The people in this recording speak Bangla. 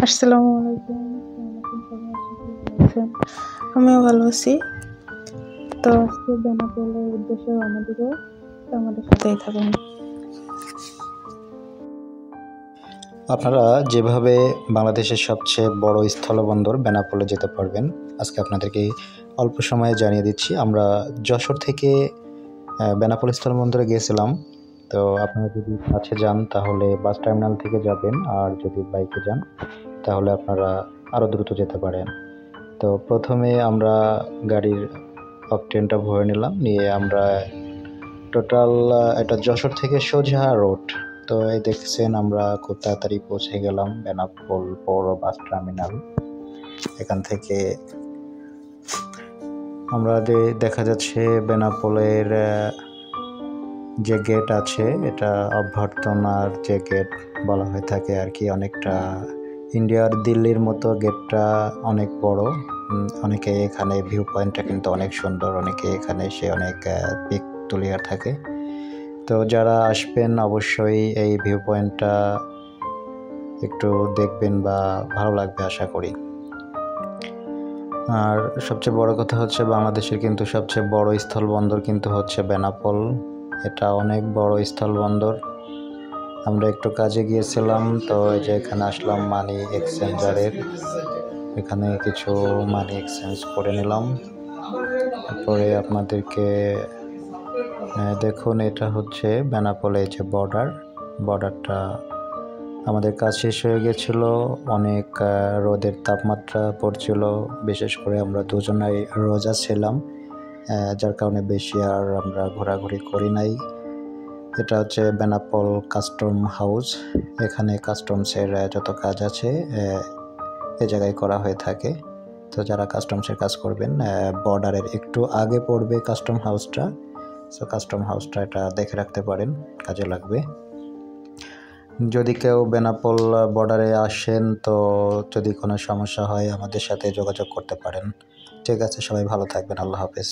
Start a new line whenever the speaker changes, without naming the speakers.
আসসালামু আলাইকুম। সবাই আশা করি ভালো আছেন। আমিও ভালো আছি। তো আজকে বেনাপোলের উদ্দেশ্যে রওনা দিব। তো আমাদের সাথেই থাকুন।
আপনারা যেভাবে বাংলাদেশের সবচেয়ে বড় স্থলবন্দর বেনাপোলে যেতে পারবেন, আজকে আপনাদেরকে অল্প সময়ে জানিয়ে দিচ্ছি। আমরা যশোর থেকে বেনাপোল স্থলবন্দরে গিয়েছিলাম। তো আপনারা যদি কাছে যান তাহলে বাস টার্মিনাল থেকে যাবেন, আর যদি বাইকে যান তাহলে আপনারা আরও দ্রুত যেতে পারেন। তো প্রথমে আমরা গাড়ির অকটেনটা ভরে নিয়ে আমরা টোটাল এটা যশোর থেকে সোজা রোড। তো এই দেখছেন আমরা খুব তাড়াতাড়ি পৌঁছে গেলাম বেনাপোল পৌর বাস টার্মিনাল। এখান থেকে আমরা দেখা যাচ্ছে বেনাপোলের যে গেট আছে, এটা অভ্যর্থনার যে গেট বলা হয়ে থাকে আর কি। অনেকটা ইন্ডিয়ার দিল্লির মতো গেটটা অনেক বড়। অনেকে এখানে ভিউ পয়েন্টটা কিন্তু অনেক সুন্দর, অনেকে এখানে এসে অনেক পিক তুলিয়ে থাকে। তো যারা আসবেন অবশ্যই এই ভিউ পয়েন্টটা একটু দেখবেন বা ভালো লাগবে আশা করি। আর সবচেয়ে বড় কথা হচ্ছে বাংলাদেশের কিন্তু সবচেয়ে বড় স্থলবন্দর কিন্তু হচ্ছে বেনাপোল। এটা অনেক বড় স্থলবন্দর। আমরা একটু কাজে গিয়েছিলাম, তো এই যে এখানে আসলাম মানি এক্সচেঞ্জারের, এখানে কিছু মানি এক্সচেঞ্জ করে নিলাম। তারপরে আপনাদেরকে দেখুন, এটা হচ্ছে বেনাপোলে যে বর্ডারটা আমাদের কাজ শেষ হয়ে গেছিল। অনেক রোদের তাপমাত্রা পড়ছিল, বিশেষ করে আমরা দুজনাই রোজা ছিলাম, যার কারণে বেশি আর আমরা ঘোরাঘুরি করি নাই। এটা হচ্ছে বেনাপোল কাস্টম হাউস। এখানে কাস্টমসের যত কাজ আছে এ জায়গায় করা হয়ে থাকে। তো যারা কাস্টমসের কাজ করবেন, বর্ডারের একটু আগে পড়বে কাস্টম হাউসটা। সো কাস্টম হাউসটা এটা দেখে রাখতে পারেন, কাজে লাগবে। যদি কেউ বেনাপোল বর্ডারে আসেন, তো যদি কোনো সমস্যা হয় আমাদের সাথে যোগাযোগ করতে পারেন। ঠিক আছে, সবাই ভালো থাকবেন। আল্লাহ হাফেজ।